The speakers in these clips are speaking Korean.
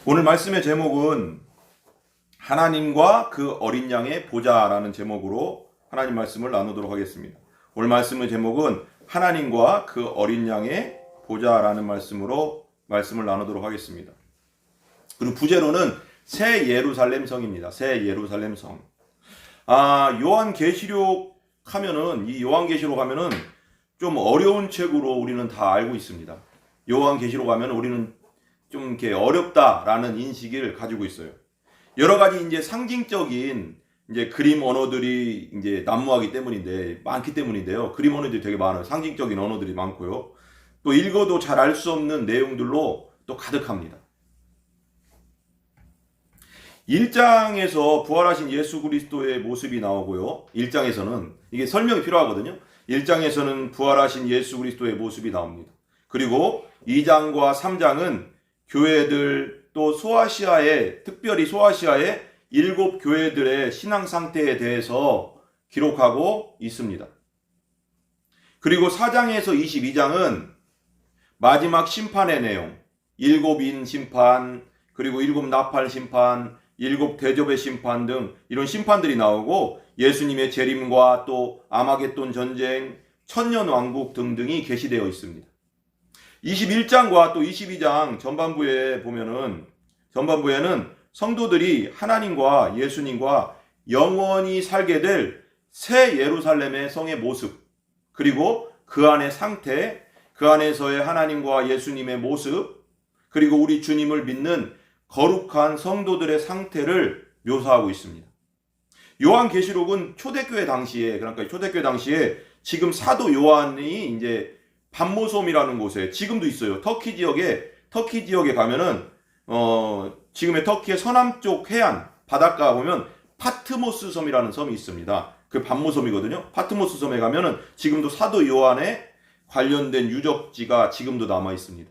오늘 말씀의 제목은 하나님과 그 어린 양의 보좌라는 제목으로 하나님 말씀을 나누도록 하겠습니다. 오늘 말씀의 제목은 하나님과 그 어린 양의 보좌라는 말씀으로 말씀을 나누도록 하겠습니다. 그리고 부제로는 새 예루살렘 성입니다. 새 예루살렘 성. 요한계시록 하면은 이 요한계시록 하면은 좀 어려운 책으로 우리는 다 알고 있습니다. 요한계시록 하면 우리는 좀 이렇게 어렵다라는 인식을 가지고 있어요. 여러 가지 이제 상징적인 이제 그림 언어들이 이제 난무하기 때문인데 많기 때문인데요. 그림 언어들이 되게 많아요. 상징적인 언어들이 많고요. 또 읽어도 잘 알 수 없는 내용들로 또 가득합니다. 1장에서 부활하신 예수 그리스도의 모습이 나오고요. 1장에서는 이게 설명이 필요하거든요. 1장에서는 부활하신 예수 그리스도의 모습이 나옵니다. 그리고 2장과 3장은 교회들 또 소아시아의 특별히 소아시아의 7 교회들의 신앙 상태에 대해서 기록하고 있습니다. 그리고 4장에서 22장은 마지막 심판의 내용, 7인 심판, 그리고 7 나팔 심판, 7 대접의 심판 등 이런 심판들이 나오고 예수님의 재림과 또 아마겟돈 전쟁, 천년 왕국 등등이 게시되어 있습니다. 21장과 또 22장 전반부에는 성도들이 하나님과 예수님과 영원히 살게 될 새 예루살렘의 성의 모습, 그리고 그 안의 상태, 그 안에서의 하나님과 예수님의 모습, 그리고 우리 주님을 믿는 거룩한 성도들의 상태를 묘사하고 있습니다. 요한계시록은 초대교회 당시에, 그러니까 초대교회 당시에 지금 사도 요한이 이제 반모섬이라는 곳에 지금도 있어요. 터키 지역에 가면은 지금의 터키의 서남쪽 해안 바닷가 보면 파트모스 섬이라는 섬이 있습니다. 그 반모섬이거든요. 파트모스 섬에 가면은 지금도 사도 요한에 관련된 유적지가 지금도 남아 있습니다.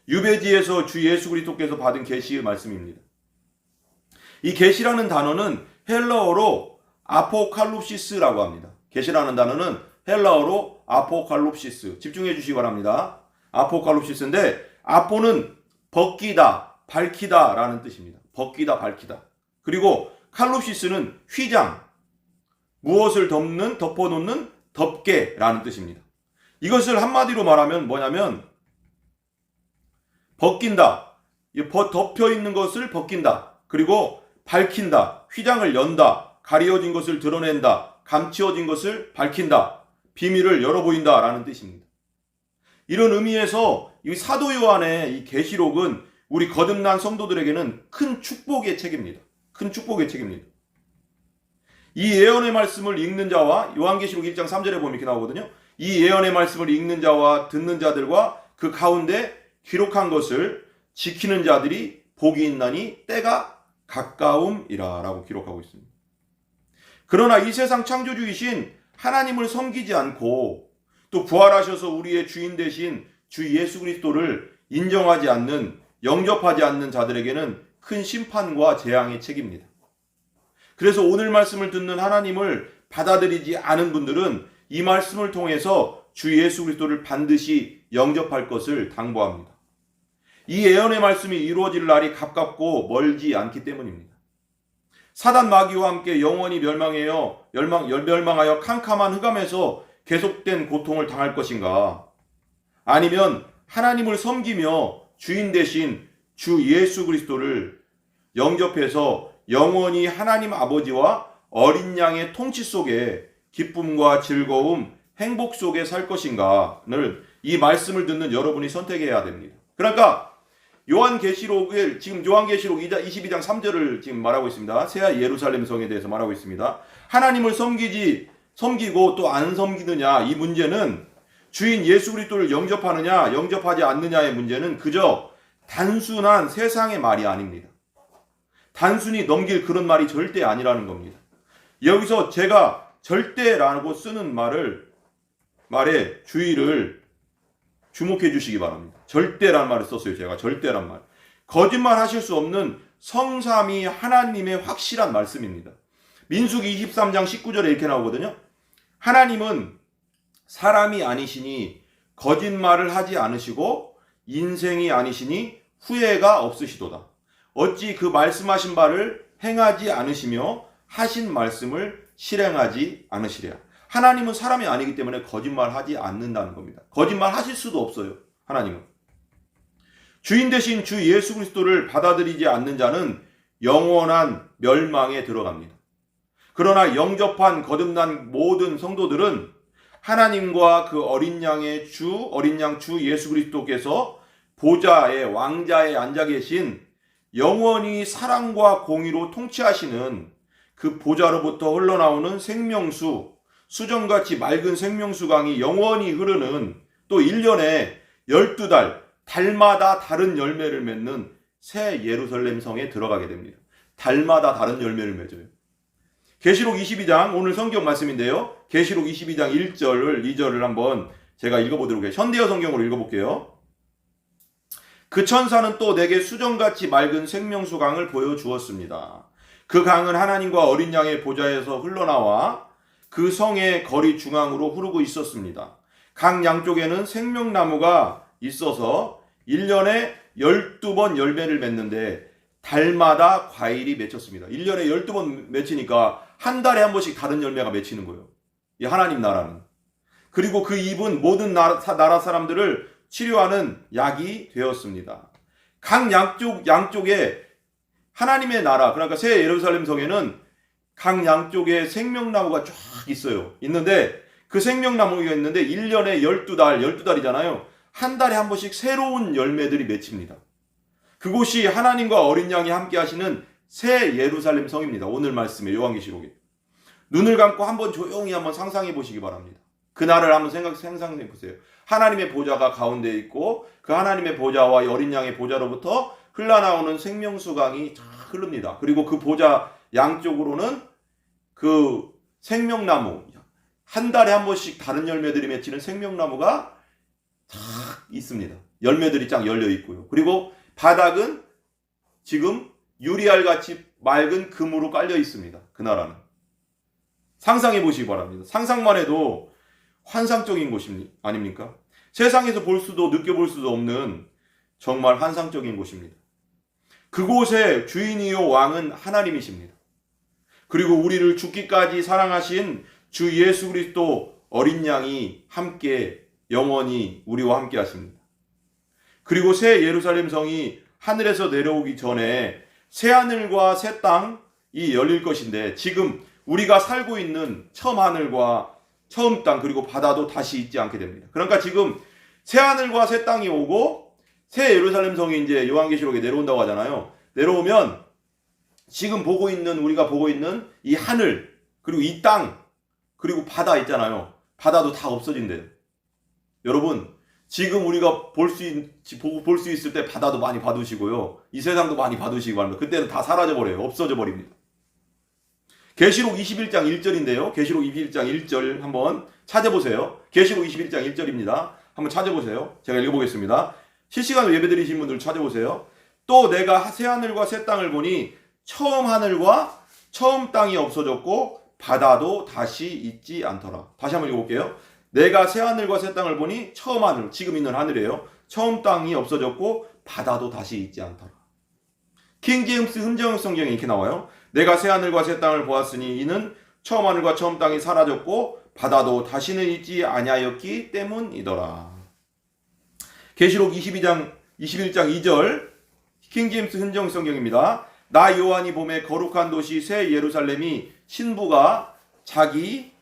유배지에서 주 예수 그리스도께서 받은 계시의 말씀입니다. 이 계시라는 단어는 헬라어로 아포칼립시스라고 합니다. 계시라는 단어는 헬라어로 아포칼립시스. 집중해 주시기 바랍니다. 아포칼립시스인데 아포는 벗기다, 밝히다 라는 뜻입니다. 벗기다, 밝히다. 그리고 칼립시스는 휘장, 무엇을 덮어놓는 덮개라는 뜻입니다. 이것을 한마디로 말하면 뭐냐면 벗긴다, 덮여 있는 것을 벗긴다, 그리고 밝힌다, 휘장을 연다, 가려진 것을 드러낸다, 감추어진 것을 밝힌다, 비밀을 열어 보인다 라는 뜻입니다. 이런 의미에서 이 사도 요한의 이 계시록은 우리 거듭난 성도들에게는 큰 축복의 책입니다. 큰 축복의 책입니다. 이 예언의 말씀을 읽는 자와 요한계시록 1장 3절에 보면 이렇게 나오거든요. 이 예언의 말씀을 읽는 자와 듣는 자들과 그 가운데 기록한 것을 지키는 자들이 복이 있나니 때가 가까움이라 라고 기록하고 있습니다. 그러나 이 세상 창조주이신 하나님을 섬기지 않고 또 부활하셔서 우리의 주인 되신 주 예수 그리스도를 인정하지 않는, 영접하지 않는 자들에게는 큰 심판과 재앙의 책입니다. 그래서 오늘 말씀을 듣는 하나님을 받아들이지 않은 분들은 이 말씀을 통해서 주 예수 그리스도를 반드시 영접할 것을 당부합니다. 이 예언의 말씀이 이루어질 날이 가깝고 멀지 않기 때문입니다. 사단 마귀와 함께 영원히 멸망하여 캄캄한 흑암에서 계속된 고통을 당할 것인가? 아니면 하나님을 섬기며 주인 되신 주 예수 그리스도를 영접해서 영원히 하나님 아버지와 어린 양의 통치 속에 기쁨과 즐거움, 행복 속에 살 것인가를 이 말씀을 듣는 여러분이 선택해야 됩니다. 그러니까 요한계시록을 지금 요한계시록 22장 3절을 지금 말하고 있습니다. 새 예루살렘 성에 대해서 말하고 있습니다. 하나님을 섬기고 또 안 섬기느냐 이 문제는 주인 예수 그리스도를 영접하느냐 영접하지 않느냐의 문제는 그저 단순한 세상의 말이 아닙니다. 단순히 넘길 그런 말이 절대 아니라는 겁니다. 여기서 제가 절대라고 쓰는 말의 주의를 주목해 주시기 바랍니다. 절대란 말을 썼어요. 제가 절대란 말. 거짓말 하실 수 없는 성삼위 하나님의 확실한 말씀입니다. 민수기 23장 19절에 이렇게 나오거든요. 하나님은 사람이 아니시니 거짓말을 하지 않으시고 인생이 아니시니 후회가 없으시도다. 어찌 그 말씀하신 바를 행하지 않으시며 하신 말씀을 실행하지 않으시랴. 하나님은 사람이 아니기 때문에 거짓말하지 않는다는 겁니다. 거짓말하실 수도 없어요. 하나님은. 주인 되신 주 예수 그리스도를 받아들이지 않는 자는 영원한 멸망에 들어갑니다. 그러나 영접한 거듭난 모든 성도들은 하나님과 그 어린 양 주 예수 그리스도께서 보좌의 왕자에 앉아 계신 영원히 사랑과 공의로 통치하시는 그 보좌로부터 흘러나오는 생명수, 수정같이 맑은 생명수 강이 영원히 흐르는 또 1년에 12달, 달마다 다른 열매를 맺는 새 예루살렘 성에 들어가게 됩니다. 달마다 다른 열매를 맺어요. 계시록 22장 오늘 성경 말씀인데요. 계시록 22장 1절을 2절을 한번 제가 읽어보도록 해요. 현대어 성경으로 읽어볼게요. 그 천사는 또 내게 수정같이 맑은 생명수 강을 보여주었습니다. 그 강은 하나님과 어린 양의 보좌에서 흘러나와 그 성의 거리 중앙으로 흐르고 있었습니다. 강 양쪽에는 생명나무가 있어서 1년에 12번 열매를 맺는데 달마다 과일이 맺혔습니다. 1년에 12번 맺히니까 한 달에 한 번씩 다른 열매가 맺히는 거예요. 이 하나님 나라는. 그리고 그 잎은 모든 나라 사람들을 치료하는 약이 되었습니다. 강 양쪽에 하나님의 나라, 그러니까 새 예루살렘 성에는 강 양쪽에 생명나무가 쫙 있어요. 있는데 그 생명나무가 있는데 1년에 12달이잖아요. 한 달에 한 번씩 새로운 열매들이 맺힙니다. 그곳이 하나님과 어린 양이 함께 하시는 새 예루살렘 성입니다. 오늘 말씀에 요한계시록에. 눈을 감고 한번 조용히 한번 상상해 보시기 바랍니다. 그날을 한번 상상해 보세요. 하나님의 보좌가 가운데 있고 그 하나님의 보좌와 어린 양의 보좌로부터 흘러나오는 생명수 강이 쫙 흐릅니다. 그리고 그 보좌 양쪽으로는 그 생명나무, 한 달에 한 번씩 다른 열매들이 맺히는 생명나무가 쫙 있습니다. 열매들이 쫙 열려 있고요. 그리고 바닥은 지금 유리알같이 맑은 금으로 깔려 있습니다. 그 나라는. 상상해 보시기 바랍니다. 상상만 해도 환상적인 곳이 아닙니까? 세상에서 볼 수도 느껴볼 수도 없는 정말 환상적인 곳입니다. 그곳의 주인이요 왕은 하나님이십니다. 그리고 우리를 죽기까지 사랑하신 주 예수 그리스도 어린 양이 함께 영원히 우리와 함께 하십니다. 그리고 새 예루살렘 성이 하늘에서 내려오기 전에 새 하늘과 새 땅이 열릴 것인데 지금 우리가 살고 있는 처음 하늘과 처음 땅 그리고 바다도 다시 있지 않게 됩니다. 그러니까 지금 새 하늘과 새 땅이 오고 새 예루살렘 성이 이제 요한계시록에 내려온다고 하잖아요. 내려오면 지금 우리가 보고 있는 이 하늘 그리고 이 땅 그리고 바다 있잖아요. 바다도 다 없어진대요. 여러분 지금 우리가 볼 수 있을 때 바다도 많이 봐두시고요. 이 세상도 많이 봐두시기 바랍니다. 그때는 다 사라져버려요. 없어져 버립니다. 계시록 21장 1절인데요. 계시록 21장 1절 한번 찾아보세요. 계시록 21장 1절입니다. 한번 찾아보세요. 제가 읽어보겠습니다. 실시간으로 예배드리신 분들 찾아보세요. 또 내가 새 하늘과 새 땅을 보니 처음 하늘과 처음 땅이 없어졌고 바다도 다시 있지 않더라. 다시 한번 읽어볼게요. 내가 새 하늘과 새 땅을 보니 처음 하늘, 지금 있는 하늘이에요. 처음 땅이 없어졌고 바다도 다시 있지 않더라. 킹 제임스 흔적 성경에 이렇게 나와요. 내가 새 하늘과 새 땅을 보았으니 이는 처음 하늘과 처음 땅이 사라졌고 바다도 다시는 있지 아니하였기 때문이더라. 계시록 21장 2절 킹 제임스 흔적 성경입니다. 나 요한이 봄에 거룩한 도시 새 예루살렘이 신부가 자기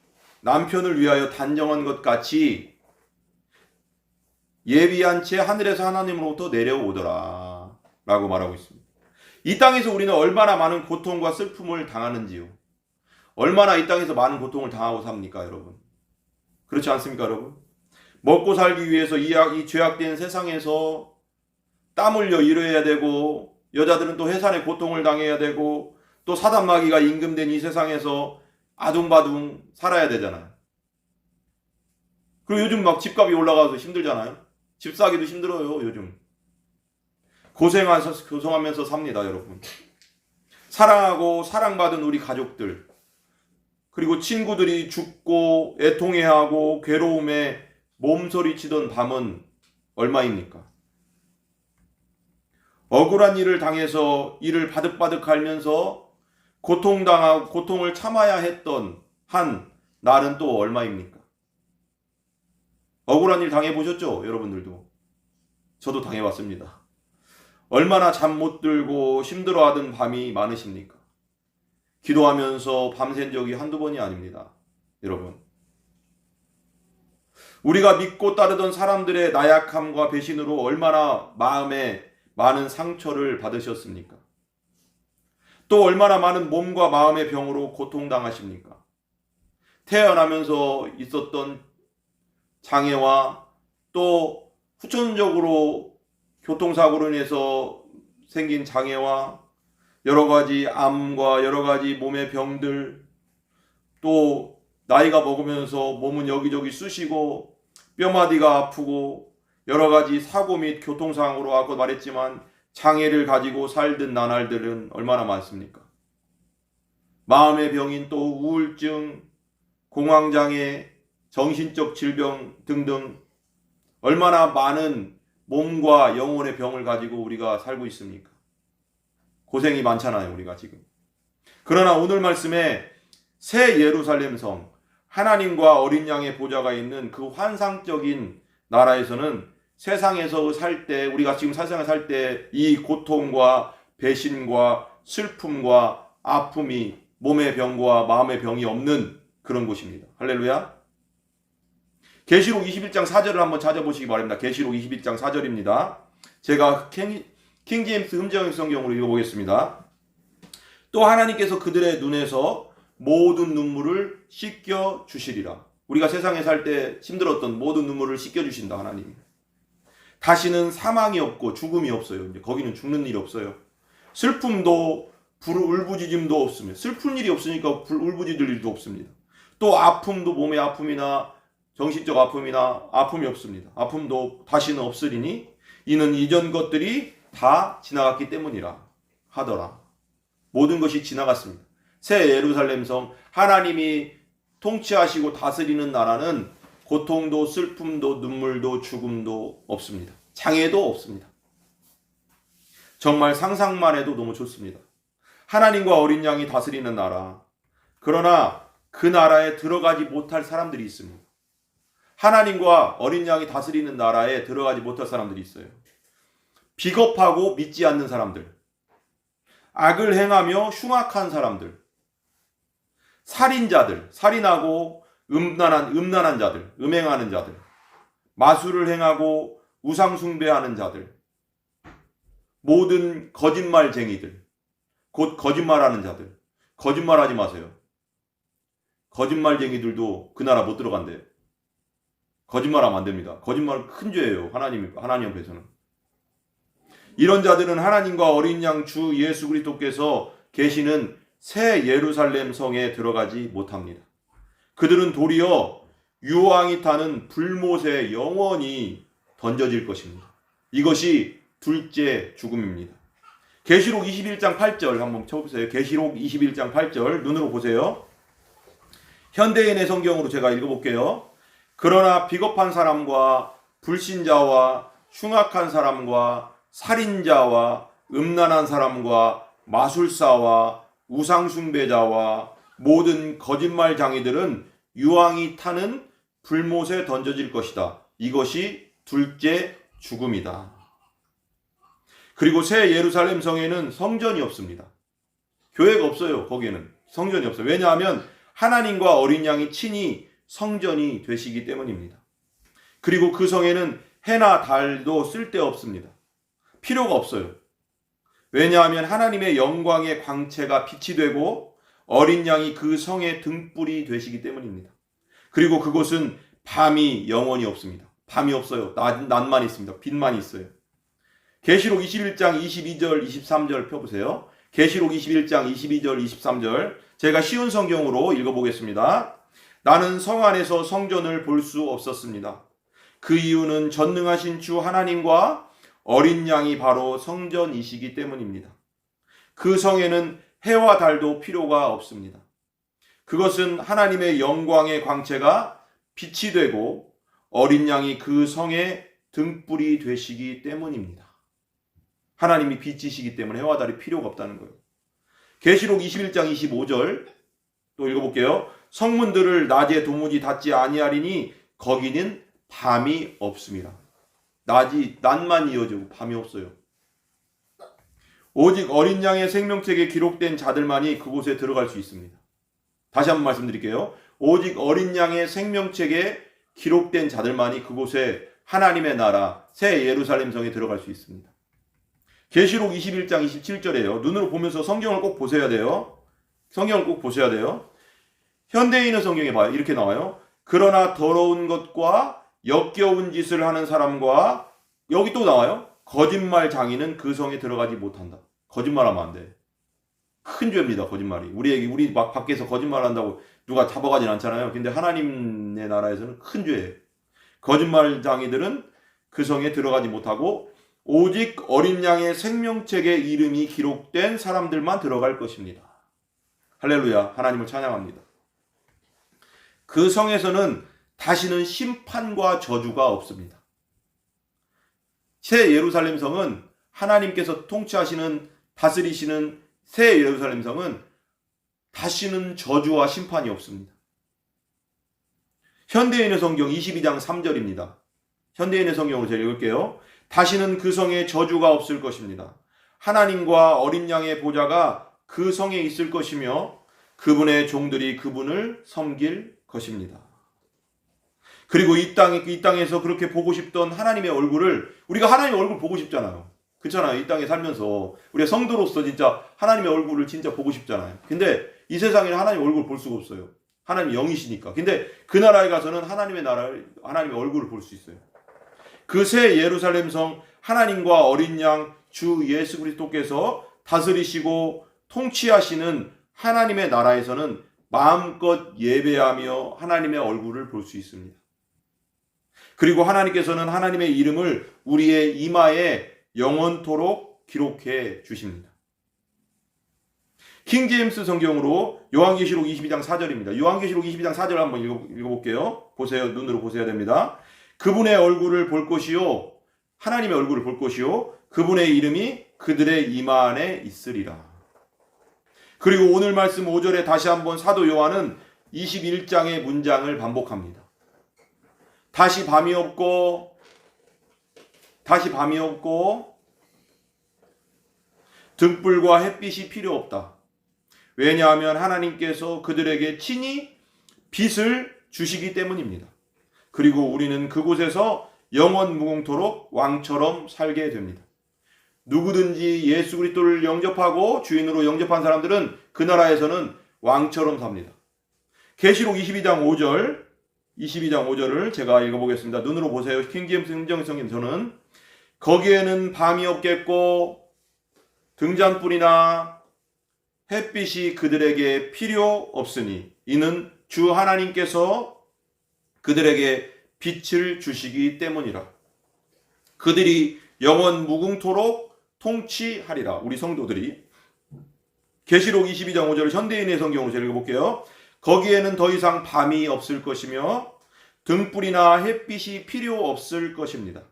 남편을 위하여 단정한 것 같이 예비한 채 하늘에서 하나님으로부터 내려오더라 라고 말하고 있습니다. 이 땅에서 우리는 얼마나 많은 고통과 슬픔을 당하는지요. 얼마나 이 땅에서 많은 고통을 당하고 삽니까 여러분. 그렇지 않습니까 여러분. 먹고 살기 위해서 이 죄악된 세상에서 땀 흘려 일해야 되고 여자들은 또 해산의 고통을 당해야 되고 또 사단마귀가 임금된 이 세상에서 아둥바둥 살아야 되잖아요. 그리고 요즘 막 집값이 올라가서 힘들잖아요. 집 사기도 힘들어요 요즘. 고생하면서 삽니다 여러분. 사랑하고 사랑받은 우리 가족들 그리고 친구들이 죽고 애통해하고 괴로움에 몸소리치던 밤은 얼마입니까? 억울한 일을 당해서 이를 바득바득 갈면서 고통을 참아야 했던 한 날은 또 얼마입니까? 억울한 일 당해보셨죠? 여러분들도. 저도 당해봤습니다. 얼마나 잠 못 들고 힘들어하던 밤이 많으십니까? 기도하면서 밤샌 적이 한두 번이 아닙니다. 여러분. 우리가 믿고 따르던 사람들의 나약함과 배신으로 얼마나 마음에 많은 상처를 받으셨습니까? 또 얼마나 많은 몸과 마음의 병으로 고통당하십니까? 태어나면서 있었던 장애와 또 후천적으로 교통사고로 인해서 생긴 장애와 여러 가지 암과 여러 가지 몸의 병들, 또 나이가 먹으면서 몸은 여기저기 쑤시고 뼈마디가 아프고 여러 가지 사고 및 교통상으로 아까 말했지만 장애를 가지고 살던 나날들은 얼마나 많습니까? 마음의 병인 또 우울증, 공황장애, 정신적 질병 등등 얼마나 많은 몸과 영혼의 병을 가지고 우리가 살고 있습니까? 고생이 많잖아요, 우리가 지금. 그러나 오늘 말씀에 새 예루살렘 성, 하나님과 어린 양의 보좌가 있는 그 환상적인 나라에서는 세상에서 살 때, 우리가 지금 세상에 살 때 이 고통과 배신과 슬픔과 아픔이 몸의 병과 마음의 병이 없는 그런 곳입니다. 할렐루야. 계시록 21장 4절을 한번 찾아보시기 바랍니다. 계시록 21장 4절입니다. 제가 킹제임스 음자형 성경으로 읽어보겠습니다. 또 하나님께서 그들의 눈에서 모든 눈물을 씻겨 주시리라. 우리가 세상에 살 때 힘들었던 모든 눈물을 씻겨 주신다, 하나님이. 다시는 사망이 없고 죽음이 없어요. 이제 거기는 죽는 일이 없어요. 슬픔도 울부짖음도 없습니다. 슬픈 일이 없으니까 울부짖을 일도 없습니다. 또 아픔도 몸의 아픔이나 정신적 아픔이나 아픔이 없습니다. 아픔도 다시는 없으리니 이는 이전 것들이 다 지나갔기 때문이라 하더라. 모든 것이 지나갔습니다. 새 예루살렘 성, 하나님이 통치하시고 다스리는 나라는 고통도 슬픔도 눈물도 죽음도 없습니다. 장애도 없습니다. 정말 상상만 해도 너무 좋습니다. 하나님과 어린 양이 다스리는 나라. 그러나 그 나라에 들어가지 못할 사람들이 있습니다. 하나님과 어린 양이 다스리는 나라에 들어가지 못할 사람들이 있어요. 비겁하고 믿지 않는 사람들, 악을 행하며 흉악한 사람들, 살인자들, 살인하고 음란한 자들, 음행하는 자들, 마술을 행하고 우상숭배하는 자들, 모든 거짓말쟁이들, 곧 거짓말하는 자들. 거짓말하지 마세요. 거짓말쟁이들도 그 나라 못 들어간대요. 거짓말하면 안 됩니다. 거짓말은 큰 죄예요. 하나님 앞에서는. 이런 자들은 하나님과 어린 양 주 예수 그리스도께서 계시는 새 예루살렘 성에 들어가지 못합니다. 그들은 도리어 유황이 타는 불못에 영원히 던져질 것입니다. 이것이 둘째 죽음입니다. 계시록 21장 8절 한번 쳐보세요. 계시록 21장 8절 눈으로 보세요. 현대인의 성경으로 제가 읽어볼게요. 그러나 비겁한 사람과 불신자와 흉악한 사람과 살인자와 음란한 사람과 마술사와 우상숭배자와 모든 거짓말장이들은 유황이 타는 불못에 던져질 것이다. 이것이 둘째 죽음이다. 그리고 새 예루살렘 성에는 성전이 없습니다. 교회가 없어요. 거기에는 성전이 없어요. 왜냐하면 하나님과 어린 양이 친히 성전이 되시기 때문입니다. 그리고 그 성에는 해나 달도 쓸데없습니다. 필요가 없어요. 왜냐하면 하나님의 영광의 광채가 빛이 되고 어린 양이 그 성의 등불이 되시기 때문입니다. 그리고 그곳은 밤이 영원히 없습니다. 밤이 없어요. 낮만 있습니다. 빛만 있어요. 계시록 21장 22절 23절 펴보세요. 계시록 21장 22절 23절 제가 쉬운 성경으로 읽어보겠습니다. 나는 성 안에서 성전을 볼 수 없었습니다. 그 이유는 전능하신 주 하나님과 어린 양이 바로 성전이시기 때문입니다. 그 성에는 해와 달도 필요가 없습니다. 그것은 하나님의 영광의 광채가 빛이 되고 어린 양이 그 성의 등불이 되시기 때문입니다. 하나님이 빛이시기 때문에 해와 달이 필요가 없다는 거예요. 계시록 21장 25절 또 읽어볼게요. 성문들을 낮에 도무지 닫지 아니하리니 거기는 밤이 없습니다. 낮만 이어지고 밤이 없어요. 오직 어린 양의 생명책에 기록된 자들만이 그곳에 들어갈 수 있습니다. 다시 한번 말씀드릴게요. 오직 어린 양의 생명책에 기록된 자들만이 그곳에 하나님의 나라 새 예루살렘 성에 들어갈 수 있습니다. 계시록 21장 27절에요. 눈으로 보면서 성경을 꼭 보셔야 돼요. 성경을 꼭 보셔야 돼요. 현대인의 성경에 봐요. 이렇게 나와요. 그러나 더러운 것과 역겨운 짓을 하는 사람과, 여기 또 나와요. 거짓말 장인은 그 성에 들어가지 못한다. 거짓말하면 안 돼. 큰 죄입니다. 거짓말이. 우리 막 밖에서 거짓말한다고 누가 잡아가진 않잖아요. 근데 하나님의 나라에서는 큰 죄예요. 거짓말 장이들은 그 성에 들어가지 못하고 오직 어린 양의 생명책에 이름이 기록된 사람들만 들어갈 것입니다. 할렐루야. 하나님을 찬양합니다. 그 성에서는 다시는 심판과 저주가 없습니다. 새 예루살렘 성은 하나님께서 통치하시는, 다스리시는 새 예루살렘 성은 다시는 저주와 심판이 없습니다. 현대인의 성경 22장 3절입니다. 현대인의 성경으로 제가 읽을게요. 다시는 그 성에 저주가 없을 것입니다. 하나님과 어린 양의 보좌가 그 성에 있을 것이며 그분의 종들이 그분을 섬길 것입니다. 그리고 이 땅에서 그렇게 보고 싶던 하나님의 얼굴을, 우리가 하나님의 얼굴 보고 싶잖아요. 그렇잖아요. 이 땅에 살면서 우리가 성도로서 진짜 하나님의 얼굴을 진짜 보고 싶잖아요. 근데 이 세상에는 하나님의 얼굴을 볼 수가 없어요. 하나님이 영이시니까. 근데 그 나라에 가서는 하나님의 얼굴을 볼 수 있어요. 그 새 예루살렘 성, 하나님과 어린 양 주 예수 그리스도께서 다스리시고 통치하시는 하나님의 나라에서는 마음껏 예배하며 하나님의 얼굴을 볼 수 있습니다. 그리고 하나님께서는 하나님의 이름을 우리의 이마에 영원토록 기록해 주십니다. 킹제임스 성경으로 요한계시록 22장 4절입니다. 요한계시록 22장 4절 한번 읽어볼게요. 보세요. 눈으로 보셔야 됩니다. 그분의 얼굴을 볼 것이요, 하나님의 얼굴을 볼 것이요, 그분의 이름이 그들의 이마 안에 있으리라. 그리고 오늘 말씀 5절에 다시 한번 사도 요한은 21장의 문장을 반복합니다. 다시 밤이 없고 등불과 햇빛이 필요 없다. 왜냐하면 하나님께서 그들에게 친히 빛을 주시기 때문입니다. 그리고 우리는 그곳에서 영원 무궁토록 왕처럼 살게 됩니다. 누구든지 예수 그리스도를 영접하고 주인으로 영접한 사람들은 그 나라에서는 왕처럼 삽니다. 계시록 22장 5절을 제가 읽어보겠습니다. 눈으로 보세요. 킹제임스 성경에서는 거기에는 밤이 없겠고 등잔불이나 햇빛이 그들에게 필요 없으니 이는 주 하나님께서 그들에게 빛을 주시기 때문이라. 그들이 영원 무궁토록 통치하리라. 우리 성도들이. 계시록 22장 5절을 현대인의 성경으로 제가 읽어볼게요. 거기에는 더 이상 밤이 없을 것이며 등불이나 햇빛이 필요 없을 것입니다.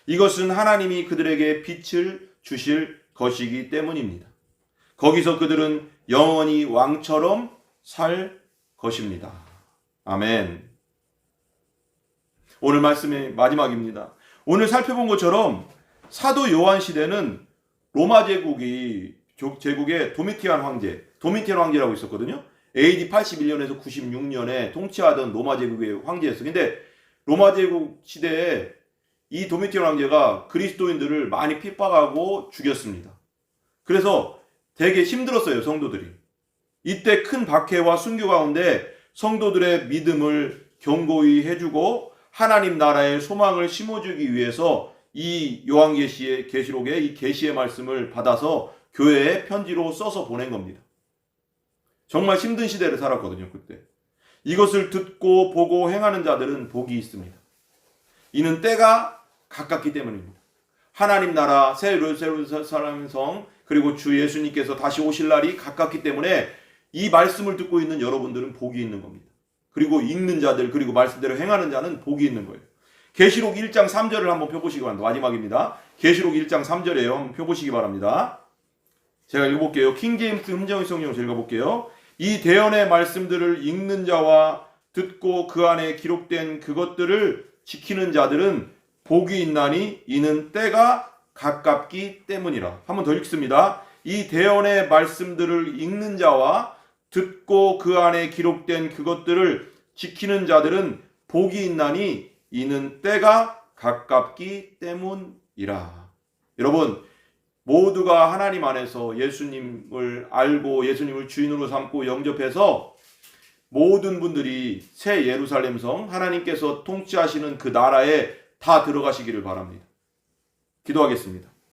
이것은 하나님이 그들에게 빛을 주실 것이기 때문입니다. 거기서 그들은 영원히 왕처럼 살 것입니다. 아멘. 오늘 말씀의 마지막입니다. 오늘 살펴본 것처럼 사도 요한 시대는 로마 제국의 도미티안 황제라고 있었거든요. AD 81년에서 96년에 통치하던 로마 제국의 황제였어요. 근데 로마 제국 시대에 이 도미티안 황제가 그리스도인들을 많이 핍박하고 죽였습니다. 그래서 되게 힘들었어요, 성도들이. 이때 큰 박해와 순교 가운데 성도들의 믿음을 견고히 해주고 하나님 나라의 소망을 심어주기 위해서 이 요한계시의 계시록의 이 계시의 말씀을 받아서 교회에 편지로 써서 보낸 겁니다. 정말 힘든 시대를 살았거든요, 그때. 이것을 듣고 보고 행하는 자들은 복이 있습니다. 이는 때가 가깝기 때문입니다. 하나님 나라 새 예루살렘 성 그리고 주 예수님께서 다시 오실 날이 가깝기 때문에 이 말씀을 듣고 있는 여러분들은 복이 있는 겁니다. 그리고 읽는 자들 그리고 말씀대로 행하는 자는 복이 있는 거예요. 계시록 1장 3절을 한번 펴보시기 바랍니다. 마지막입니다. 계시록 1장 3절에요. 한번 펴보시기 바랍니다. 제가 읽어볼게요. 킹제임스 흥정의 성경을 제가 읽어볼게요. 이 대언의 말씀들을 읽는 자와 듣고 그 안에 기록된 그것들을 지키는 자들은 복이 있나니 이는 때가 가깝기 때문이라. 한번 더 읽습니다. 이 대언의 말씀들을 읽는 자와 듣고 그 안에 기록된 그것들을 지키는 자들은 복이 있나니 이는 때가 가깝기 때문이라. 여러분, 모두가 하나님 안에서 예수님을 알고 예수님을 주인으로 삼고 영접해서 모든 분들이 새 예루살렘 성 하나님께서 통치하시는 그 나라에 다 들어가시기를 바랍니다. 기도하겠습니다.